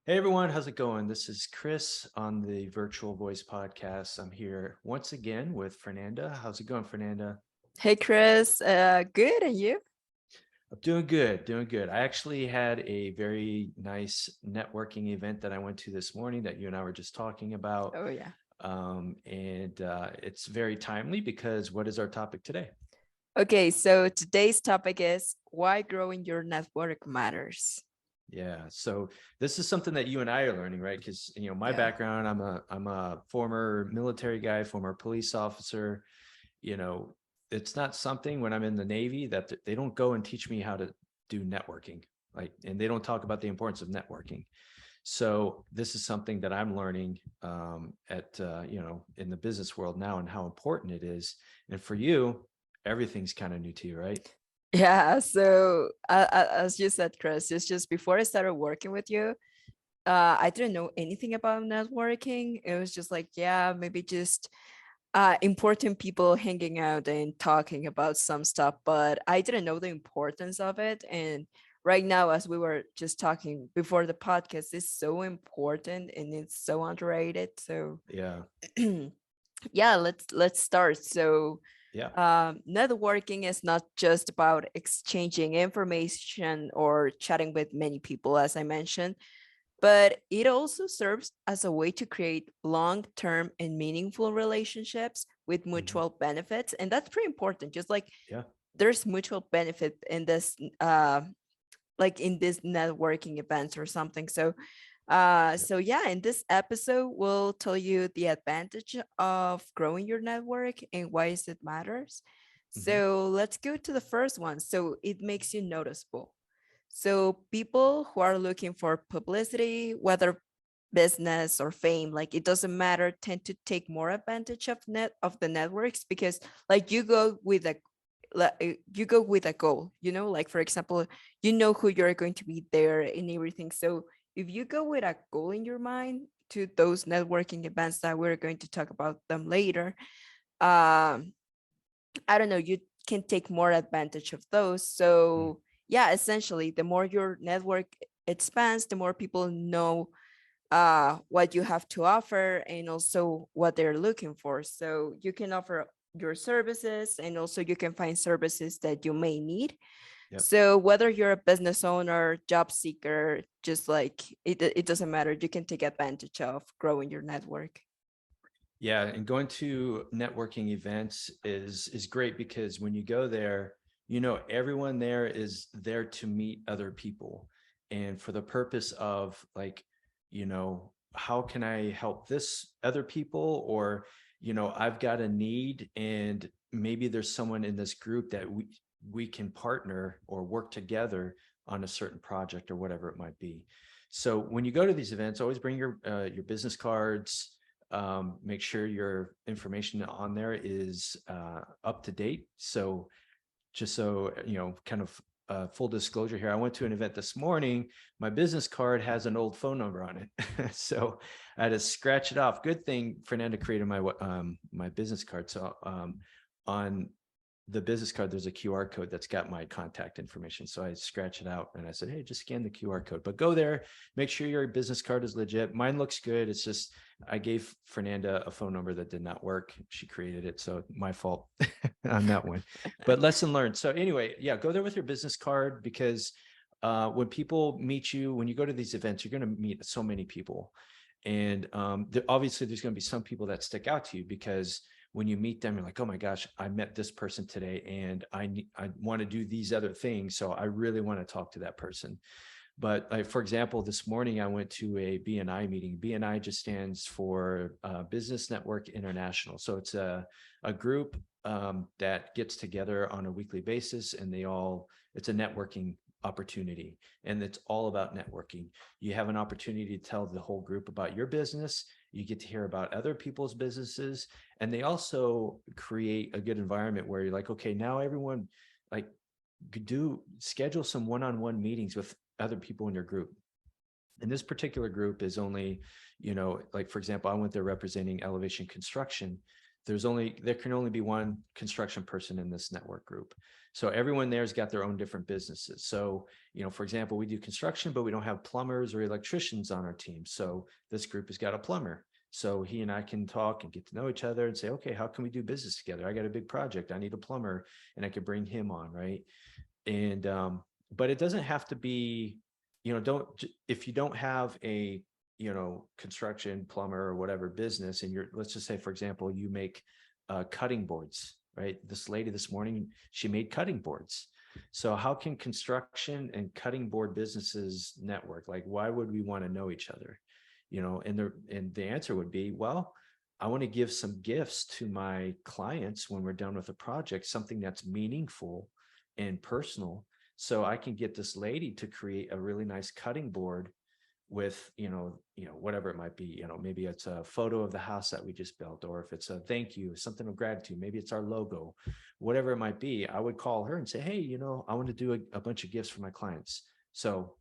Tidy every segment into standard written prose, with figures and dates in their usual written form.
Hey everyone, how's it going? This is Chris on the Virtual Voice Podcast. I'm here once again with Fernanda. How's it going, Fernanda? Hey Chris, good, and you? I'm doing good, doing good. I actually had a very nice networking event that I went to this morning that you and I were just talking about. Oh yeah. And it's very timely because what is our topic today? Okay, so today's topic is why growing your network matters. Yeah. So this is something that you and I are learning, right? Because my Yeah. background, I'm a former military guy, former police officer. you know, it's not something when I'm in the Navy that they don't go and teach me how to do networking, like, and they don't talk about the importance of networking. So this is something that I'm learning in the business world now and how important it is. And for you, everything's kind of new to you, right? Yeah, so as you said, Chris, it's just before I started working with you, I didn't know anything about networking. It was just like, yeah, maybe just important people hanging out and talking about some stuff, but I didn't know the importance of it. And right now, as we were just talking before the podcast, it's so important and it's so underrated. So Yeah. yeah, let's start. So Yeah. networking is not just about exchanging information or chatting with many people, as I mentioned, but it also serves as a way to create long-term and meaningful relationships with Mhm. mutual benefits, and that's pretty important. Just like Yeah. there's mutual benefit in this like in this networking events or something. So Yeah. so yeah, in this episode we'll tell you the advantage of growing your network and why is it matters. Mhm. So let's go to the first one. So it makes you noticeable. So people who are looking for publicity, whether business or fame, like it doesn't matter, tend to take more advantage of the networks because like you go with a goal, like for example, you know who you're going to be there and everything. So if you go with a goal in your mind to those networking events that we're going to talk about them later, um, I don't know, you can take more advantage of those. Mm. So yeah, essentially, the more your network expands, the more people know what you have to offer and also what they're looking for. So you can offer your services and also you can find services that you may need. Yep. So whether you're a business owner, job seeker, just like it doesn't matter. You can take advantage of growing your network. Yeah, and going to networking events is great because when you go there, everyone there is there to meet other people and for the purpose of like, how can I help this other people or I've got a need and maybe there's someone in this group that we can partner or work together on a certain project or whatever it might be. So when you go to these events, always bring your business cards. Make sure your information on there is up to date. So just so kind of full disclosure here, I went to an event this morning. My business card has an old phone number on it, so I had to scratch it off. Good thing Fernanda created my business card. So on the business card, there's a QR code that's got my contact information. So I scratch it out and I said, hey, just scan the QR code. But go there, make sure your business card is legit. Mine looks good. It's just I gave Fernanda a phone number that did not work. She created it. So my fault on that one. But lesson learned. So anyway, yeah, go there with your business card because when people meet you, when you go to these events, you're going to meet so many people. And obviously, there's going to be some people that stick out to you because when you meet them, you're like, oh my gosh, I met this person today and I want to do these other things. So I really want to talk to that person. But like, for example, this morning I went to a BNI meeting. BNI just stands for Business Network International. So it's a group that gets together on a weekly basis and it's a networking opportunity and it's all about networking. You have an opportunity to tell the whole group about your business. You get to hear about other people's businesses and they also create a good environment where you're like, okay, now everyone like do schedule some one-on-one meetings with other people in your group. And this particular group is only, like for example, I went there representing Elevation Construction. there can only be one construction person in this network group. So everyone there's got their own different businesses. So, for example, we do construction, but we don't have plumbers or electricians on our team. So this group has got a plumber. So he and I can talk and get to know each other and say, okay, how can we do business together? I got a big project. I need a plumber, and I could bring him on, right? And but it doesn't have to be, if you don't have a construction, plumber, or whatever business, and let's just say, for example, you make cutting boards, right? This lady this morning, she made cutting boards. So how can construction and cutting board businesses network? Like, why would we want to know each other? And the answer would be, well, I want to give some gifts to my clients when we're done with a project, something that's meaningful and personal. So I can get this lady to create a really nice cutting board with, whatever it might be, maybe it's a photo of the house that we just built, or if it's a thank you, something of gratitude, maybe it's our logo, whatever it might be. I would call her and say, hey, I want to do a bunch of gifts for my clients. So,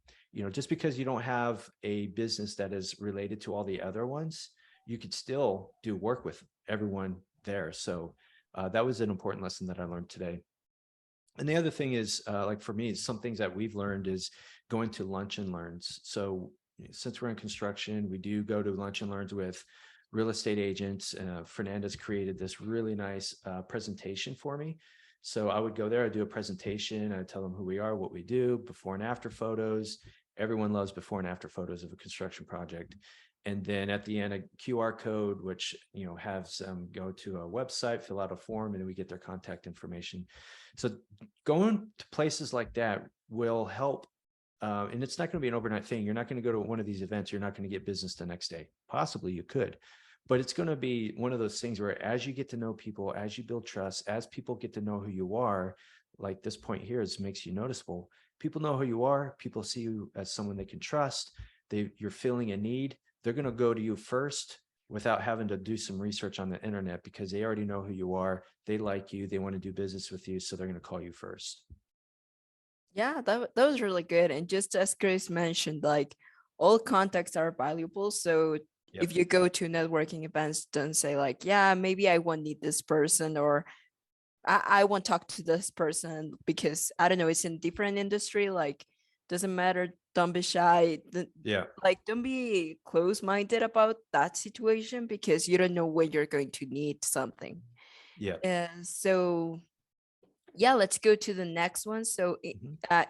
just because you don't have a business that is related to all the other ones, you could still do work with everyone there. So that was an important lesson that I learned today. And the other thing is, like for me, some things that we've learned is going to lunch and learns. So since we're in construction, we do go to lunch and learns with real estate agents. Fernanda's created this really nice presentation for me. So I would go there, I'd do a presentation, I'd tell them who we are, what we do, before and after photos. Everyone loves before and after photos of a construction project. And then at the end, a QR code, which, has them go to a website, fill out a form, and we get their contact information. So going to places like that will help. And it's not going to be an overnight thing. You're not going to go to one of these events. You're not going to get business the next day. Possibly you could, but it's going to be one of those things where as you get to know people, as you build trust, as people get to know who you are, like this point here makes you noticeable. People know who you are. People see you as someone they can trust. You're feeling a need. They're going to go to you first without having to do some research on the internet, because they already know who you are. They like you. They want to do business with you. So they're going to call you first. Yeah, that was really good. And just as Chris mentioned, like all contacts are valuable. So Yep. if you go to networking events, don't say like, yeah, maybe I won't need this person, or I won't talk to this person because I don't know, it's in different industry. Like, doesn't matter. Don't be shy. Yeah. Like, don't be close-minded about that situation because you don't know when you're going to need something. Yeah. And so yeah, let's go to the next one. So it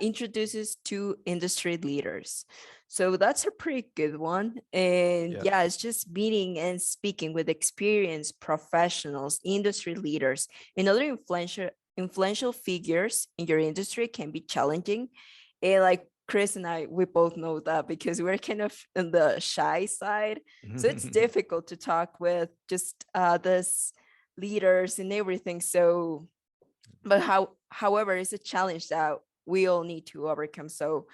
introduces two industry leaders. So that's a pretty good one. And yeah, it's just meeting and speaking with experienced professionals, industry leaders, and other influential figures in your industry can be challenging. And like Chris and I, we both know that because we're kind of on the shy side. So it's difficult to talk with just this leaders and everything. So but however, it's a challenge that we all need to overcome. So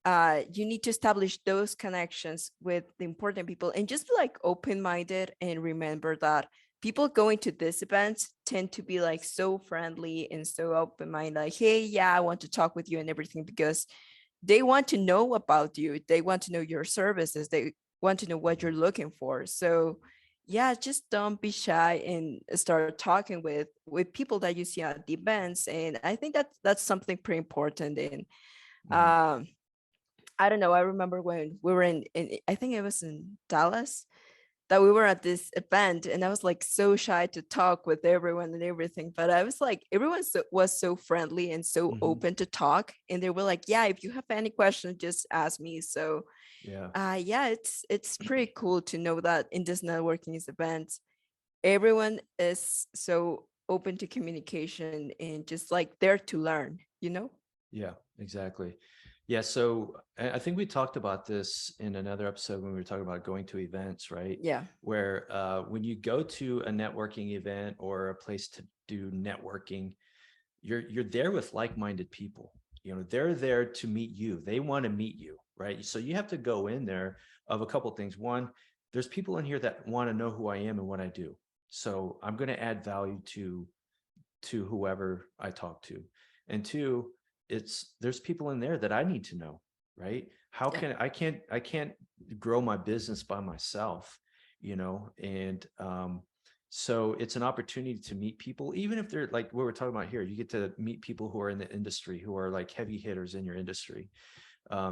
you need to establish those connections with the important people and just be like open-minded, and remember that people going to this event tend to be like so friendly and so open-minded, like, hey, yeah, I want to talk with you and everything, because they want to know about you. They want to know your services. They want to know what you're looking for. So yeah, just don't be shy and start talking with people that you see at the events. And I think that's something pretty important. And I don't know, I remember when we were in I think it was in Dallas, that we were at this event, and I was like so shy to talk with everyone and everything, but I was like, everyone was so friendly and so open to talk, and they were like, yeah, if you have any questions, just ask me. So yeah, it's pretty cool to know that in this networking event, everyone is so open to communication and just like there to learn, you know? Yeah, exactly. Yeah. So I think we talked about this in another episode when we were talking about going to events, right? Yeah. Where when you go to a networking event or a place to do networking, you're there with like-minded people. They're there to meet you. They want to meet you, right? So you have to go in there of a couple of things. One, there's people in here that want to know who I am and what I do. So I'm going to add value to whoever I talk to. And two, there's people in there that I need to know, right? How can I can't grow my business by myself, and So it's an opportunity to meet people, even if they're like what we're talking about here. You get to meet people who are in the industry, who are like heavy hitters in your industry.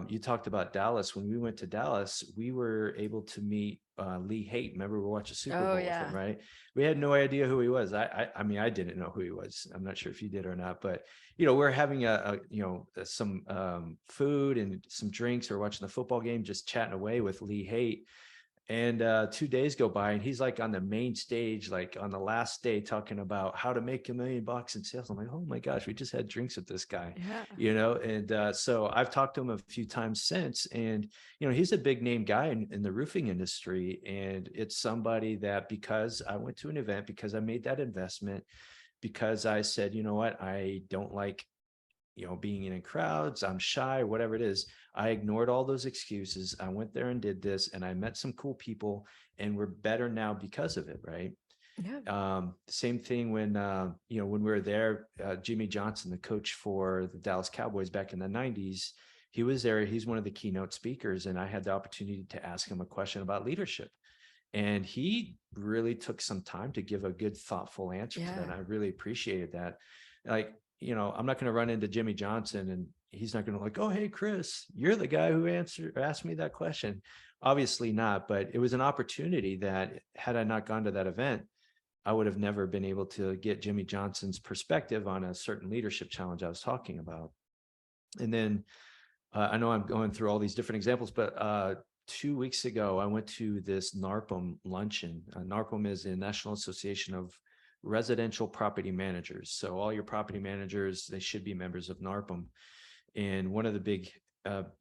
You talked about Dallas. When we went to Dallas, we were able to meet Lee Haight. Remember, we watched a Super Oh Bowl with him, yeah. right? We had no idea who he was. I mean, I didn't know who he was. I'm not sure if you did or not, but you know, we're having some food and some drinks. We're watching the football game, just chatting away with Lee Haight. And 2 days go by, and he's like on the main stage, like on the last day, talking about how to make $1 million in sales. I'm like, oh my gosh, we just had drinks with this guy, Yeah. you know. And so I've talked to him a few times since, and you know, he's a big name guy in the roofing industry, and it's somebody that because I went to an event, because I made that investment, because I said, you know what, I don't like being in crowds, I'm shy, whatever it is. I ignored all those excuses. I went there and did this, and I met some cool people, and we're better now because of it, right? Yeah. Same thing when when we were there, Jimmy Johnson, the coach for the Dallas Cowboys back in the 90s, he was there. He's one of the keynote speakers, and I had the opportunity to ask him a question about leadership. And he really took some time to give a good, thoughtful answer to that. And Yeah. I really appreciated that. Like, I'm not going to run into Jimmy Johnson and he's not going to like, oh, hey, Chris, you're the guy who asked me that question. Obviously not, but it was an opportunity that had I not gone to that event, I would have never been able to get Jimmy Johnson's perspective on a certain leadership challenge I was talking about. And then I know I'm going through all these different examples, but 2 weeks ago, I went to this NARPM luncheon. NARPM is the National Association of Residential Property Managers. So all your property managers, they should be members of NARPM. And one of the big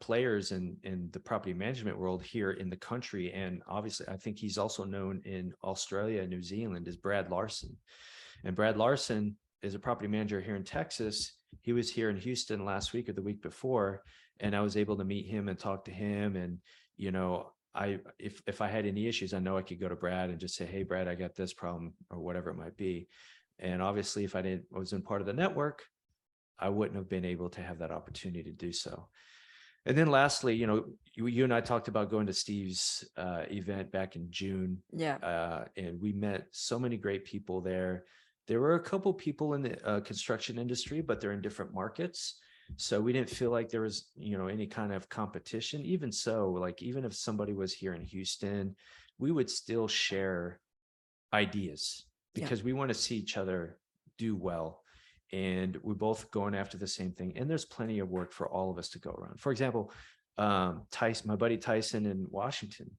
players in the property management world here in the country, and obviously I think he's also known in Australia and New Zealand, is Brad Larson. And Brad Larson is a property manager here in Texas. He was here in Houston last week or the week before, and I was able to meet him and talk to him. And if I had any issues, I know I could go to Brad and just say, hey, Brad, I got this problem or whatever it might be. And obviously, if I wasn't part of the network, I wouldn't have been able to have that opportunity to do so. And then lastly, you and I talked about going to Steve's event back in June, Yeah. and we met so many great people there. There were a couple people in the construction industry, but they're in different markets. So we didn't feel like there was, any kind of competition. Even so, like even if somebody was here in Houston, we would still share ideas Yeah. because we want to see each other do well. And we're both going after the same thing. And there's plenty of work for all of us to go around. For example, Tyson, my buddy Tyson in Washington,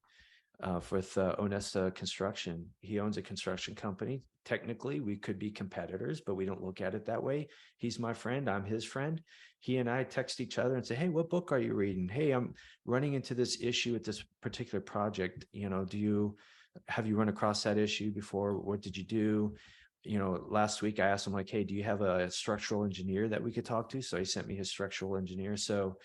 with Onesta Construction. He owns a construction company. Technically, we could be competitors, but we don't look at it that way. He's my friend. I'm his friend. He and I text each other and say, hey, what book are you reading? Hey, I'm running into this issue with this particular project. Have you run across that issue before? What did you do? Last week I asked him like, hey, do you have a structural engineer that we could talk to? So he sent me his structural engineer. So,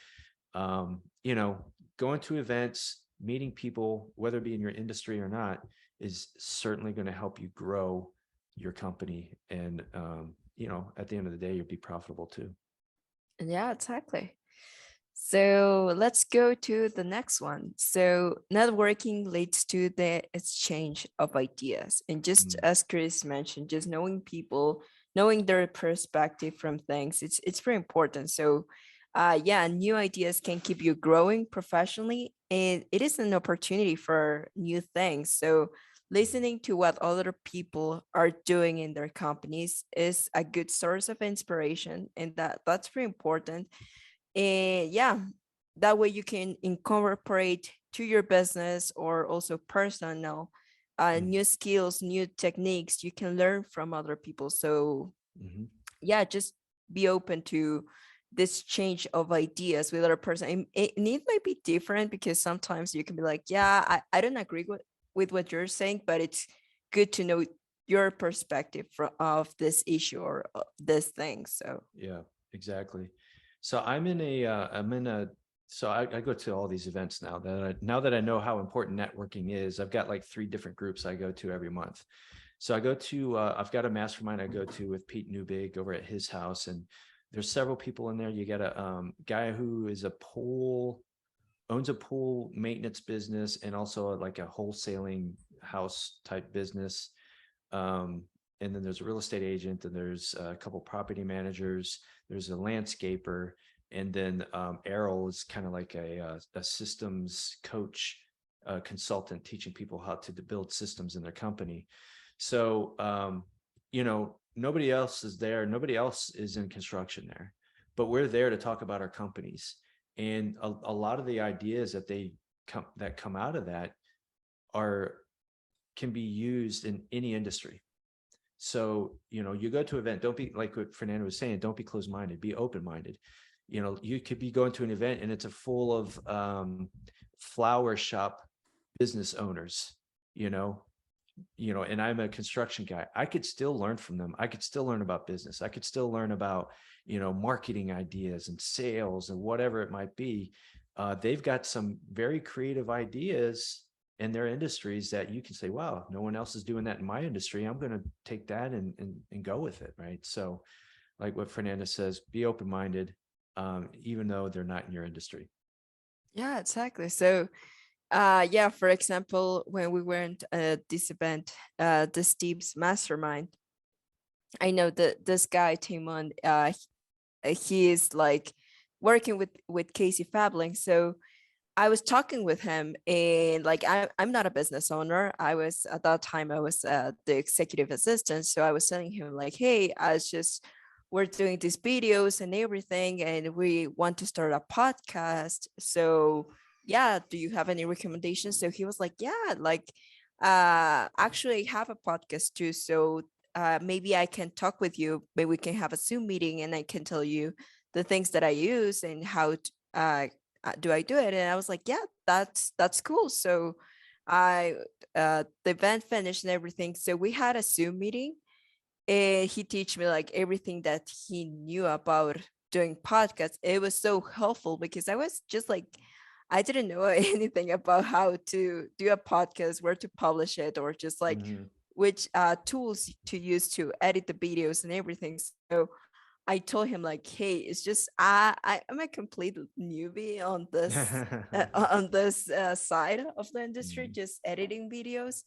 going to events, meeting people, whether it be in your industry or not, is certainly going to help you grow your company. And, at the end of the day, you'll be profitable too. Yeah, exactly. So let's go to the next one. So networking leads to the exchange of ideas. And just Mm, as Chris mentioned, just knowing people, knowing their perspective from things, it's very important. So yeah, new ideas can keep you growing professionally, and it is an opportunity for new things. So listening to what other people are doing in their companies is a good source of inspiration, and that's very important. And yeah, that way you can incorporate to your business or also personal mm, new skills, new techniques you can learn from other people. So mhm. yeah, just be open to this change of ideas with other person. And it might be different because sometimes you can be like, yeah, I don't agree with what you're saying, but it's good to know your perspective of this issue or this thing. So Yeah, exactly. So so I go to all these events now that I know how important networking is. I've got like 3 different groups I go to every month. So I've got a mastermind I go to with Pete Newbig over at his house, and there's several people in there. You got a guy who is owns a pool maintenance business and also like a wholesaling house type business. And then there's a real estate agent, and there's a couple property managers, there's a landscaper, and then Errol is kind of like a systems coach, consultant, teaching people how to build systems in their company. So nobody else is there, nobody else is in construction there, but we're there to talk about our companies. And a lot of the ideas that come out of that are can be used in any industry. So, you go to an event, don't be like what Fernando was saying, don't be closed-minded, be open-minded. You could be going to an event and it's a full of flower shop business owners, you know, and I'm a construction guy. I could still learn from them. I could still learn about business. I could still learn about, marketing ideas and sales and whatever it might be. They've got some very creative ideas in their industries that you can say, wow, no one else is doing that in my industry. I'm going to take that and go with it. Right. So like what Fernanda says, be open-minded, even though they're not in your industry. Yeah, exactly. So yeah, for example, when we went at this event, the Steve's Mastermind, I know that this guy Timon, he is like working with Casey Fabling. So I was talking with him, and like I'm not a business owner. I was at that time I was the executive assistant. So I was telling him like, hey, we're doing these videos and everything, and we want to start a podcast. So yeah, do you have any recommendations? So he was like, yeah, like actually I have a podcast too. So maybe I can talk with you. Maybe we can have a Zoom meeting, and I can tell you the things that I use and how do I do it? And I was like, yeah, that's cool. So I the event finished and everything. So we had a Zoom meeting, and he teach me like everything that he knew about doing podcasts. It was so helpful because I was just like, I didn't know anything about how to do a podcast, where to publish it, or just like Mhm. which tools to use to edit the videos and everything. So I told him like, hey, it's just I'm a complete newbie on this side of the industry, Mhm. just editing videos.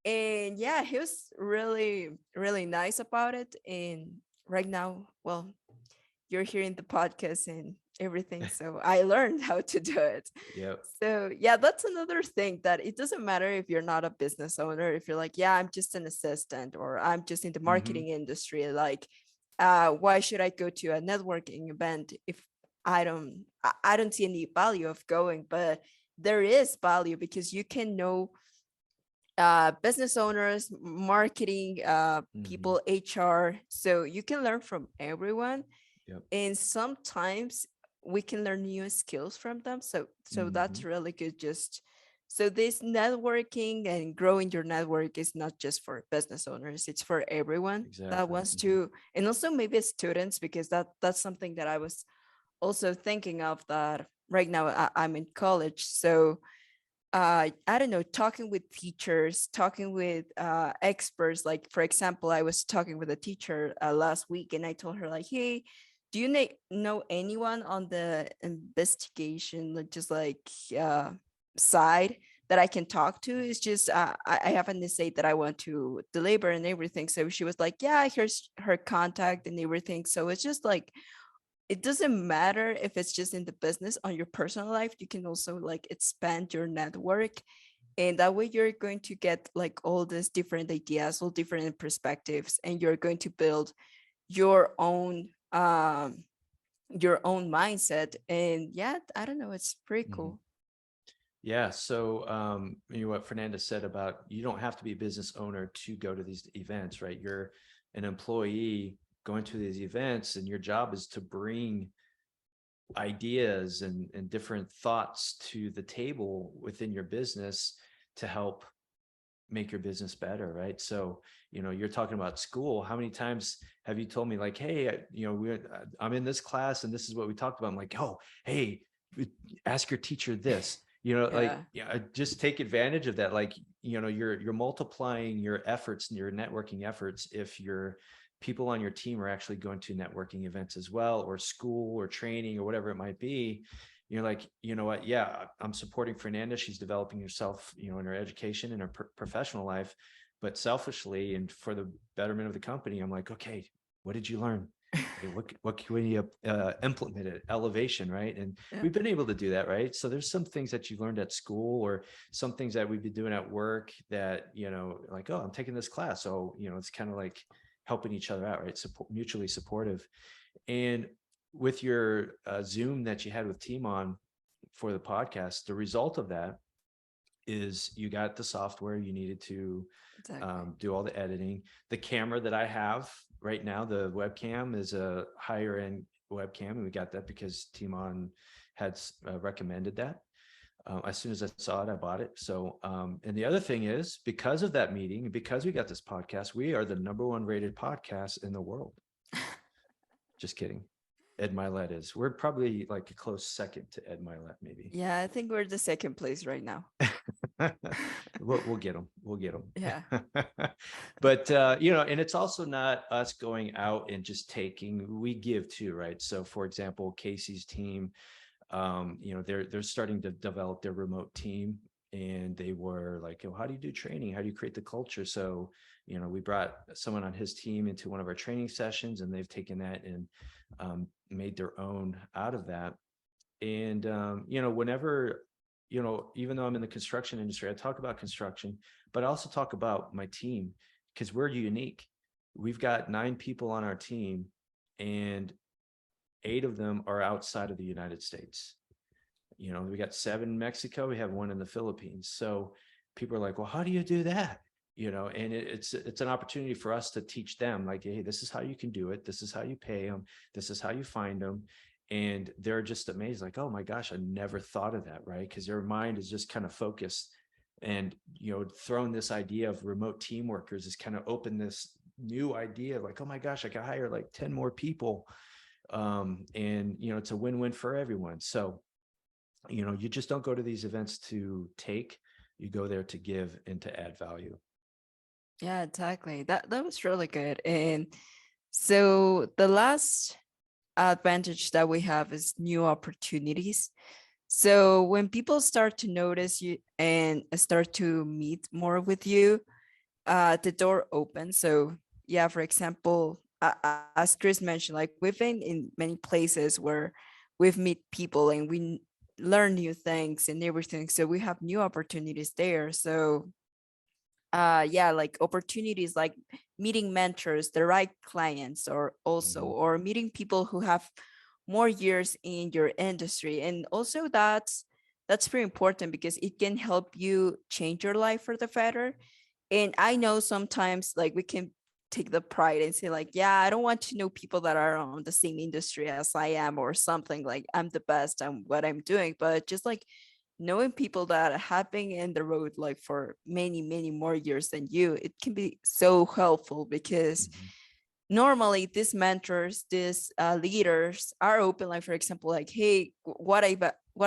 And yeah, he was really really nice about it. And right now, well, you're hearing the podcast and everything, so I learned how to do it. Yep. So yeah, that's another thing, that it doesn't matter if you're not a business owner, if you're like, yeah, I'm just an assistant, or I'm just in the Mhm. marketing industry, like why should I go to a networking event if I don't see any value of going? But there is value, because you can know business owners, marketing Mhm. people, HR, so you can learn from everyone. Yep. And sometimes we can learn new skills from them. So that's Mhm. really good. Just so this networking and growing your network is not just for business owners, it's for everyone that Exactly. wants Mhm. to. And also maybe students, because that's something that I was also thinking of, that right now I'm in college. So I don't know, talking with teachers, talking with experts. Like, for example, I was talking with a teacher last week, and I told her, like, hey, do you know anyone on the investigation, like, just like side that I can talk to? It's just I have an essay that I want to deliver and everything. So she was like, yeah, here's her contact and everything. So it's just like, it doesn't matter if it's just in the business, on your personal life, you can also like expand your network. And that way you're going to get like all these different ideas, all different perspectives, and you're going to build your own mindset. And yeah, I don't know, it's pretty Mhm. cool. Yeah. So, what Fernanda said about, you don't have to be a business owner to go to these events, right? You're an employee going to these events, and your job is to bring ideas and different thoughts to the table within your business to help make your business better, right? So, you're talking about school. How many times have you told me like, hey, I'm in this class and this is what we talked about. I'm like, oh, hey, ask your teacher this. Like, Yeah. yeah, just take advantage of that. Like, you're multiplying your efforts and your networking efforts if your people on your team are actually going to networking events as well, or school or training or whatever it might be. You're like, you know what? Yeah, I'm supporting Fernanda. She's developing herself, in her education and her professional life. but selfishly and for the betterment of the company, I'm like, okay, what did you learn? Okay, what can we implement at elevation, right? And Yeah. we've been able to do that, right? So there's some things that you learned at school, or some things that we've been doing at work that, like, oh, I'm taking this class, so it's kind of like helping each other out, right? Mutually supportive. And with your Zoom that you had with Timon for the podcast, the result of that is you got the software you needed to Exactly. do all the editing. The camera that I have right now, the webcam, is a higher end webcam, and we got that because Timon had recommended that. As soon as I saw it, I bought it. So, and the other thing is, because of that meeting, and because we got this podcast, we are the #1 rated podcast in the world. Just kidding. Ed Milet is. We're probably like a close second to Ed Milet, maybe. Yeah, I think we're the second place right now. We'll get them. We'll get them. Yeah. But and it's also not us going out and just taking. We give too, right? So, for example, Casey's team, they're starting to develop their remote team, and they were like, oh, how do you do training? How do you create the culture? So, we brought someone on his team into one of our training sessions, and they've taken that and made their own out of that. And whenever, even though I'm in the construction industry, I talk about construction, but I also talk about my team, because we're unique. We've got 9 people on our team, and 8 of them are outside of the United States. We got 7 in Mexico, we have 1 in the Philippines. So people are like, well, how do you do that? And it's an opportunity for us to teach them, like, hey, this is how you can do it. This is how you pay them. This is how you find them. And they're just amazed, like, oh my gosh, I never thought of that, right? Because their mind is just kind of focused. And throwing this idea of remote team workers has kind of opened this new idea of like, oh my gosh, I could hire like 10 more people. And it's a win-win for everyone. So you just don't go to these events to take, you go there to give and to add value. Yeah, exactly. That was really good. And so the last advantage that we have is new opportunities. So when people start to notice you and start to meet more with you, the door opens. So yeah, for example, as Chris mentioned, like we've been in many places where we've met people and we learn new things and everything. So we have new opportunities there. So yeah, like opportunities like meeting mentors, the right clients, or also Mhm. or meeting people who have more years in your industry. And also that's very important because it can help you change your life for the better. And I know sometimes like we can take the pride and say like, yeah, I don't want to know people that are on the same industry as I am or something, like I'm the best at what I'm doing. But just like knowing people that have been in the road like for many, many more years than you, it can be so helpful because Mhm. normally these mentors, these leaders are open, like for example, like, hey, what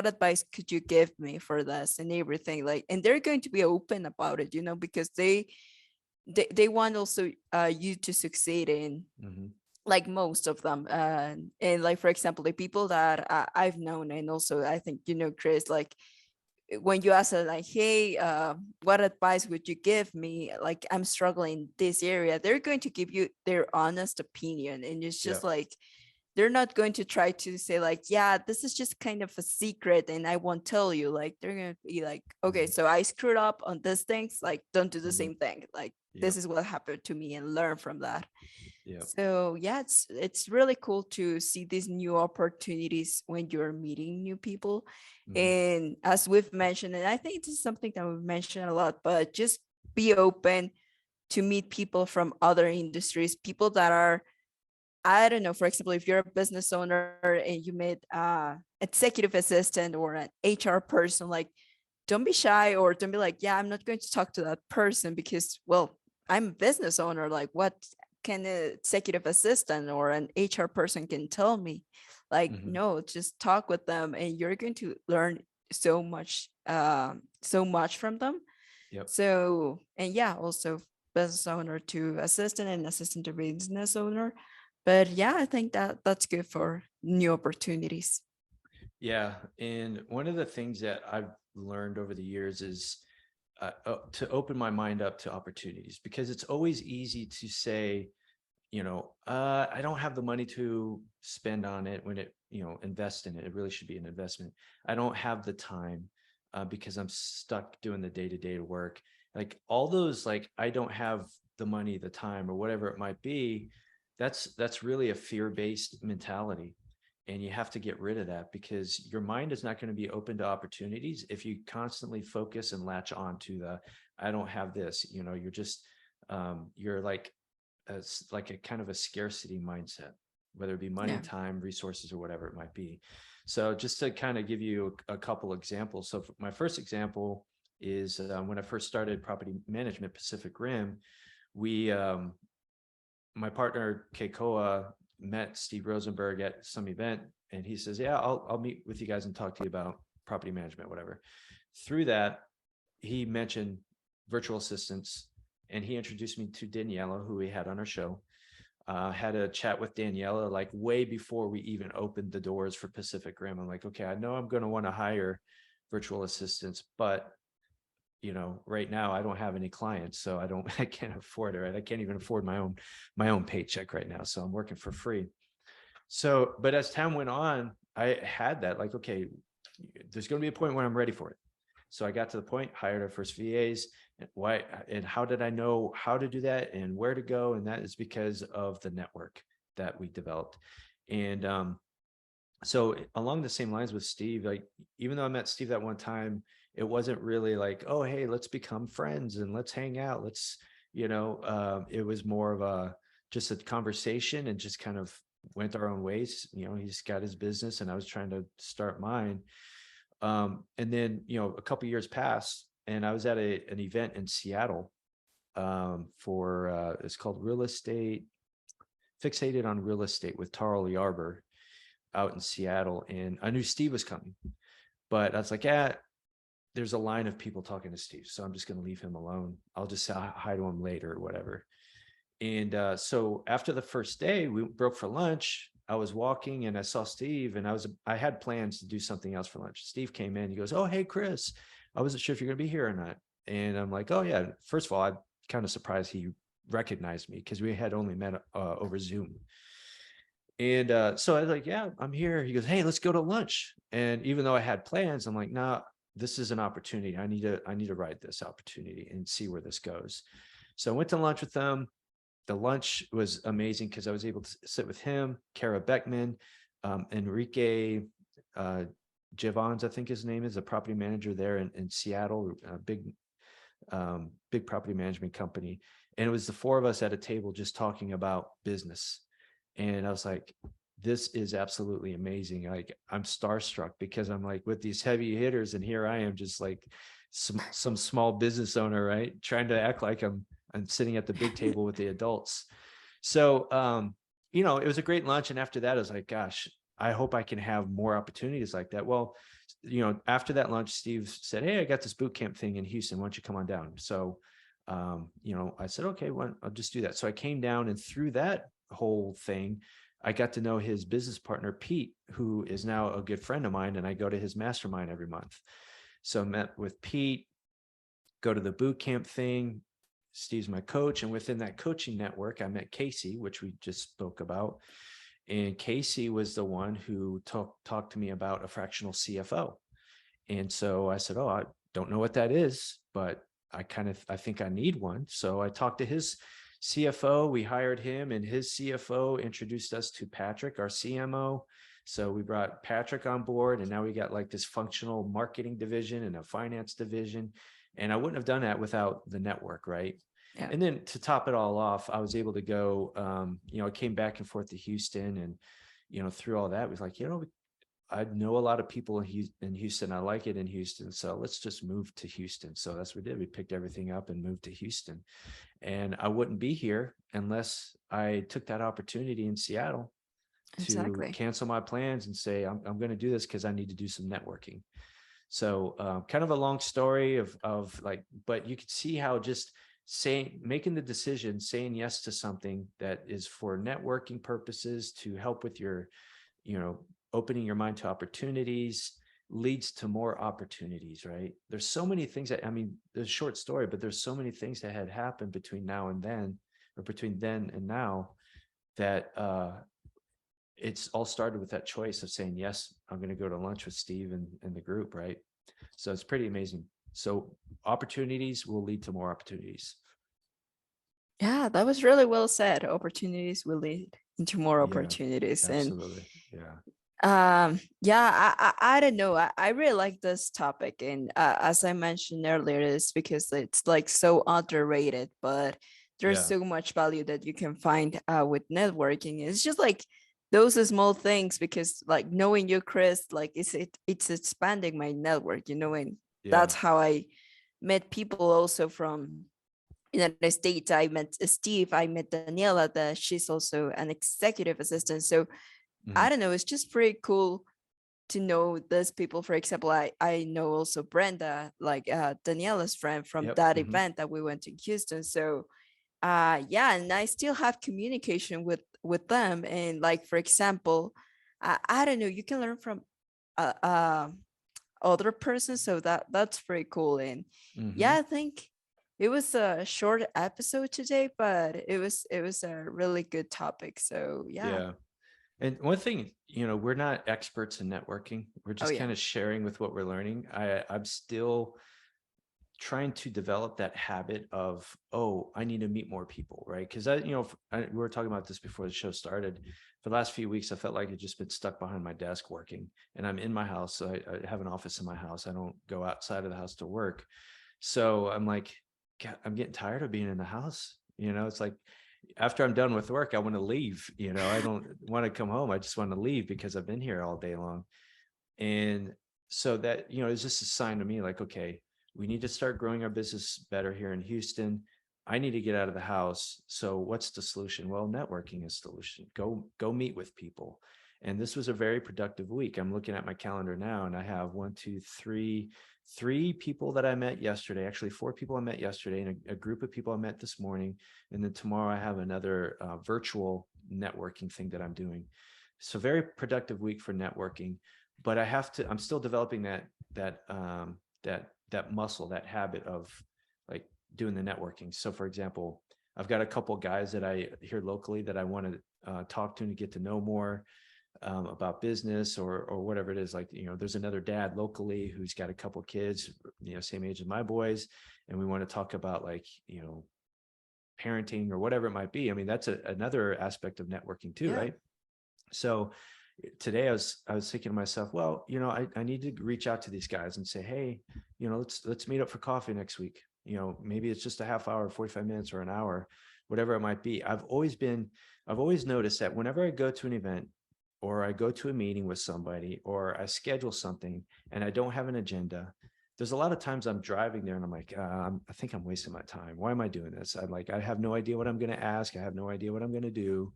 advice could you give me for this and everything, like, and they're going to be open about it, because they want also you to succeed in, Mhm. like most of them, and like for example the people that I've known, and also I think Chris, like when you ask her like, hey, what advice would you give me, like I'm struggling in this area, they're going to give you their honest opinion. And it's Yeah. just like they're not going to try to say like, yeah, this is just kind of a secret and I won't tell you. Like they're going to be like, okay, Mhm. so I screwed up on these things, like don't do the Mhm. same thing, like Yep. this is what happened to me and learn from that. Yep. So yeah, it's really cool to see these new opportunities when you're meeting new people. Mhm. And as we've mentioned, and I think this is something that we've mentioned a lot, but just be open to meet people from other industries, people that are, I don't know, for example, if you're a business owner and you meet executive assistant or an HR person, like don't be shy or don't be like, yeah, I'm not going to talk to that person because, well, I'm a business owner. Like, what can an executive assistant or an HR person can tell me? Like, Mhm. no, just talk with them, and you're going to learn so much from them. Yep. So, and yeah, also business owner to assistant and assistant to business owner. But yeah, I think that's good for new opportunities. Yeah. And one of the things that I've learned over the years is to open my mind up to opportunities, because it's always easy to say, I don't have the money to spend on it when invest in it. It really should be an investment. I don't have the time because I'm stuck doing the day-to-day work. Like all those, like, I don't have the money, the time, or whatever it might be. That's really a fear-based mentality. And you have to get rid of that, because your mind is not going to be open to opportunities if you constantly focus and latch on to I don't have this, you're just, you're like, as like a kind of a scarcity mindset, whether it be money, Yeah. time, resources, or whatever it might be. So just to kind of give you a couple examples. So my first example is when I first started property management, Pacific Rim, we, my partner Keikoa met Steve Rosenberg at some event, and he says, "Yeah, I'll meet with you guys and talk to you about property management, whatever." Through that, he mentioned virtual assistants, and he introduced me to Daniela, who we had on our show. Had a chat with Daniela like way before we even opened the doors for Pacific Rim. I'm like, okay, I know I'm going to want to hire virtual assistants, but right now I don't have any clients, so I can't afford it, right? I can't even afford my own paycheck right now. So I'm working for free. So, but as time went on, I had that like, okay, there's going to be a point when I'm ready for it. So I got to the point, hired our first VAs, and why, and how did I know how to do that and where to go? And that is because of the network that we developed. And so along the same lines with Steve, like, even though I met Steve that one time, it wasn't really like, oh, hey, let's become friends and let's hang out. It was more of just a conversation, and just kind of went our own ways. He's got his business and I was trying to start mine. And then, a couple years passed, and I was at an event in Seattle for it's called Real Estate, Fixated on Real Estate, with Tarl Yarber out in Seattle. And I knew Steve was coming, but I was like, yeah, there's a line of people talking to Steve, so I'm just going to leave him alone. I'll just say hi to him later or whatever. And so after the first day, we broke for lunch. I was walking and I saw Steve, and I had plans to do something else for lunch. Steve came in, he goes, "Oh, hey, Chris, I wasn't sure if you're going to be here or not." And I'm like, "Oh yeah." First of all, I'm kind of surprised he recognized me, because we had only met over Zoom. And so I was like, "Yeah, I'm here." He goes, "Hey, let's go to lunch." And even though I had plans, I'm like, "Nah, this is an opportunity. I need to ride this opportunity and see where this goes." So I went to lunch with them. The lunch was amazing because I was able to sit with him, Kara Beckman, Enrique Javons, I think his name is, a property manager there in Seattle, a big property management company. And it was the four of us at a table just talking about business. And I was like, this is absolutely amazing. Like, I'm starstruck, because I'm like with these heavy hitters, and here I am just like some small business owner, right? Trying to act like I'm sitting at the big table with the adults. So, it was a great lunch. And after that, I was like, gosh, I hope I can have more opportunities like that. Well, after that lunch, Steve said, "Hey, I got this boot camp thing in Houston. Why don't you come on down?" So, I said, "Okay, well, I'll just do that." So I came down, and through that whole thing, I got to know his business partner, Pete, who is now a good friend of mine. And I go to his mastermind every month. So I met with Pete, go to the boot camp thing. Steve's my coach. And within that coaching network, I met Casey, which we just spoke about. And Casey was the one who talked to me about a fractional CFO. And so I said, "Oh, I don't know what that is, but I think I need one." So I talked to his CFO. We hired him, and his CFO introduced us to Patrick, our CMO. So we brought Patrick on board, and now we got like this functional marketing division and a finance division. And I wouldn't have done that without the network, right? Yeah. And then to top it all off, I was able to go, I came back and forth to Houston, and, through all that, it was like, I know a lot of people in Houston. I like it in Houston. So let's just move to Houston. So that's what we did. We picked everything up and moved to Houston. And I wouldn't be here unless I took that opportunity in Seattle to Exactly. cancel my plans and say, I'm going to do this because I need to do some networking. So kind of a long story of like, but you could see how just making the decision, saying yes to something that is for networking purposes to help with your, opening your mind to opportunities, leads to more opportunities, right? There's so many things that, I mean, there's a short story, but there's so many things that had happened between now and then, or between then and now, that it's all started with that choice of saying, yes, I'm going to go to lunch with Steve and the group, right? So it's pretty amazing. So opportunities will lead to more opportunities. Yeah, that was really well said. Opportunities will lead into more Yeah, opportunities. And absolutely. Yeah. yeah, I don't know. I really like this topic. And as I mentioned earlier, it's because it's like so underrated, but there's Yeah. so much value that you can find with networking. It's just like those small things, because like knowing you, Chris, like it's expanding my network, and Yeah. that's how I met people also from United States. I met Steve, I met Daniela, that she's also an executive assistant. So I Mhm. don't know, it's just pretty cool to know those people. For example, I know also Brenda, like Daniela's friend from Yep. that Hmm. event that we went to Houston. So yeah, and I still have communication with them. And like, for example, I don't know, you can learn from uh, uh other person, so that's pretty cool. And yeah, Hmm. I think it was a short episode today, but it was a really good topic. So yeah. Yeah. And one thing, we're not experts in networking. We're Oh just yeah. kind of sharing with what we're learning. I'm still trying to develop that habit of, oh, I need to meet more people, right? Because we were talking about this before the show started. For the last few weeks, I felt like I'd just been stuck behind my desk working, and I'm in my house. So I have an office in my house. I don't go outside of the house to work. So I'm like, God, I'm getting tired of being in the house. It's like after I'm done with work, I want to leave. I don't want to come home. I just want to leave because I've been here all day long. And so that, it's just a sign to me like, okay, we need to start growing our business better here in Houston. I need to get out of the house. So what's the solution? Well, networking is the solution. Go meet with people. And this was a very productive week. I'm looking at my calendar now, and I have one, two, three people that I met yesterday, actually four people I met yesterday, and a group of people I met this morning. And then tomorrow I have another virtual networking thing that I'm doing. So very productive week for networking. But I'm still developing that muscle, that habit of like doing the networking. So for example, I've got a couple guys that I here locally that I want to talk to and get to know more about business or whatever it is. Like, there's another dad locally who's got a couple kids, same age as my boys. And we want to talk about like, parenting or whatever it might be. I mean, that's another aspect of networking too, Yeah. right? So today I was thinking to myself, well, I need to reach out to these guys and say, hey, let's meet up for coffee next week. Maybe it's just a half hour, 45 minutes or an hour, whatever it might be. I've always noticed that whenever I go to an event or I go to a meeting with somebody or I schedule something and I don't have an agenda, there's a lot of times I'm driving there and I'm like, I think I'm wasting my time. Why am I doing this? I have no idea what I'm going to ask. I have no idea what I'm going to do.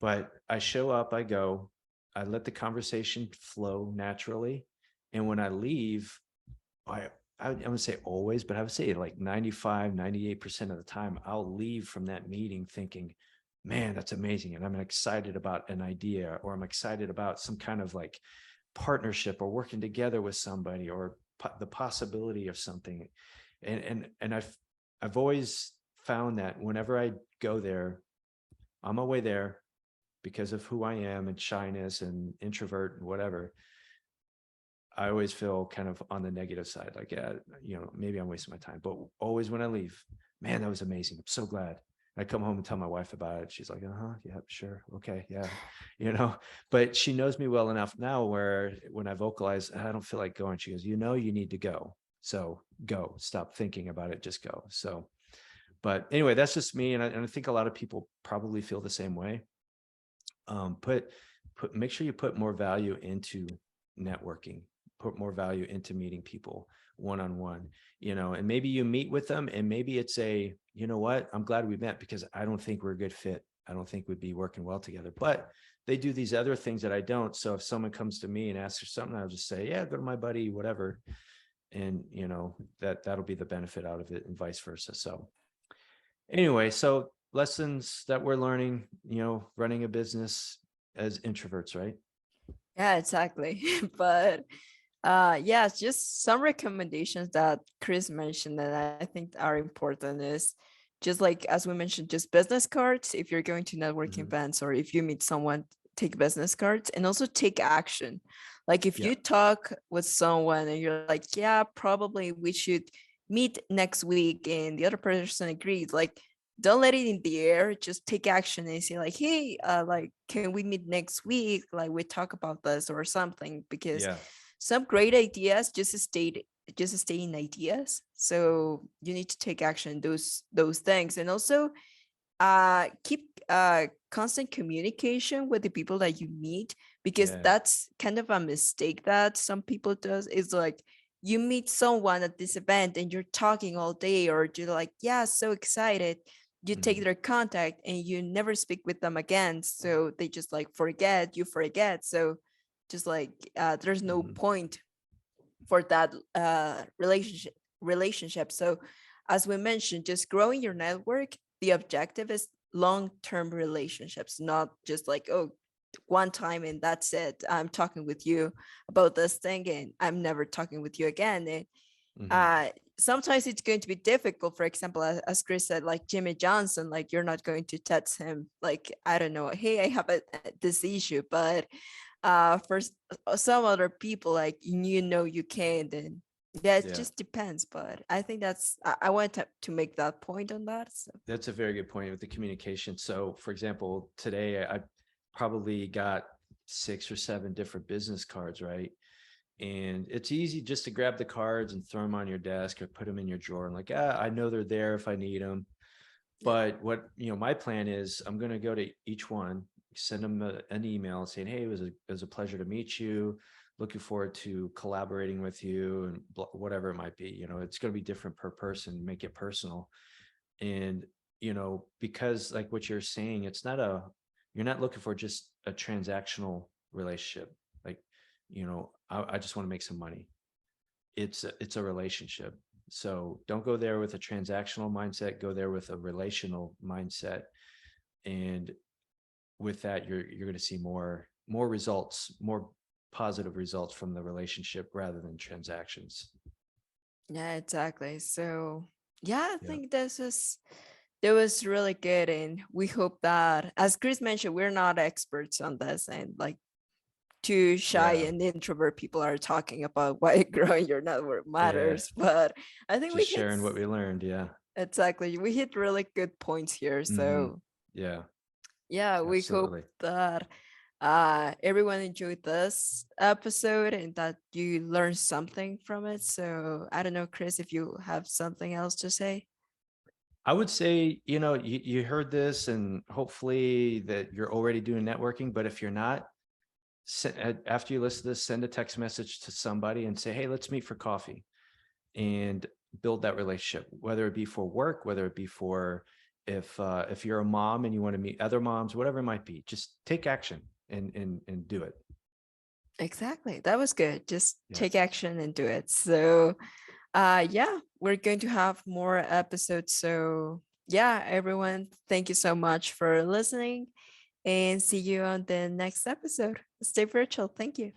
But I show up, I go, I let the conversation flow naturally. And when I leave, I I would say always, but I would say like 95, 98% of the time, I'll leave from that meeting thinking, man, that's amazing. And I'm excited about an idea, or I'm excited about some kind of like partnership or working together with somebody, or the possibility of something. And I've always found that whenever I go there, on my way there, because of who I am and shyness and introvert and whatever, I always feel kind of on the negative side. Like, yeah, maybe I'm wasting my time. But always when I leave, man, that was amazing. I'm so glad. I come home and tell my wife about it. She's like, uh-huh, yeah, sure. Okay. Yeah. But she knows me well enough now where when I vocalize, I don't feel like going, she goes, you need to go. So go, stop thinking about it. Just go. So, but anyway, that's just me. And I think a lot of people probably feel the same way. Put make sure you put more value into networking, put more value into meeting people one-on-one, and maybe you meet with them and maybe it's what, I'm glad we met because I don't think we're a good fit. I don't think we'd be working well together, but they do these other things that I don't. So if someone comes to me and asks for something, I'll just say, yeah, go to my buddy, whatever. And that'll be the benefit out of it and vice versa. So anyway, so lessons that we're learning, running a business as introverts, right? Yeah, exactly. But Yeah, just some recommendations that Chris mentioned that I think are important is just like as we mentioned, just business cards if you're going to networking Mhm. events or if you meet someone, take business cards and also take action. Like if Yeah. you talk with someone and you're like, yeah, probably we should meet next week, and the other person agrees, like don't let it in the air, just take action and say like, hey, like can we meet next week, like we talk about this or something, because Yeah. some great ideas just stay in ideas. So you need to take action those things, and also keep constant communication with the people that you meet, because Yeah. that's kind of a mistake that some people does, is like you meet someone at this event and you're talking all day, or you're like, yeah, so excited, you take Mhm. their contact and you never speak with them again, so they just like forget. So just like there's no Mhm. point for that relationship. So as we mentioned, just growing your network, the objective is long-term relationships, not just like, oh, one time and that's it, I'm talking with you about this thing and I'm never talking with you again. And Mhm. uh sometimes it's going to be difficult. For example, as Chris said, like Jimmy Johnson, like you're not going to text him like, I don't know, hey, I have this issue. But for some other people, like you can, then yeah, it Yeah. just depends. But I think I want to make that point on that. So That's a very good point with the communication. So, for example, today I probably got 6 or 7 different business cards, right? And it's easy just to grab the cards and throw them on your desk or put them in your drawer and like, I know they're there if I need them. yeah. But what, my plan is I'm going to go to each one, send them an email saying, hey, it was a pleasure to meet you. Looking forward to collaborating with you and whatever it might be. It's going to be different per person, make it personal. And, because like what you're saying, you're not looking for just a transactional relationship. Like, I just want to make some money. It's a relationship. So don't go there with a transactional mindset, go there with a relational mindset. And with that, you're going to see more results, more positive results from the relationship rather than transactions. Yeah, exactly. So yeah, I Yeah. think that was really good, and we hope that, as Chris mentioned, we're not experts on this, and like too shy Yeah. and introvert people are talking about why growing your network Yeah. matters. But I think we Just hit sharing what we learned. Yeah. exactly, we hit really good points here. Hmm. So Yeah. yeah, we hope Absolutely. that everyone enjoyed this episode and that you learned something from it. So I don't know, Chris, if you have something else to say. I would say, you heard this and hopefully that you're already doing networking, but if you're not, after you listen to this, send a text message to somebody and say, hey, let's meet for coffee and build that relationship, whether it be for work, whether it be for if you're a mom and you want to meet other moms, whatever it might be, just take action and do it. Exactly. That was good. Just Yeah. take action and do it. So yeah, we're going to have more episodes. So yeah, everyone, thank you so much for listening and see you on the next episode. Stay virtual. Thank you.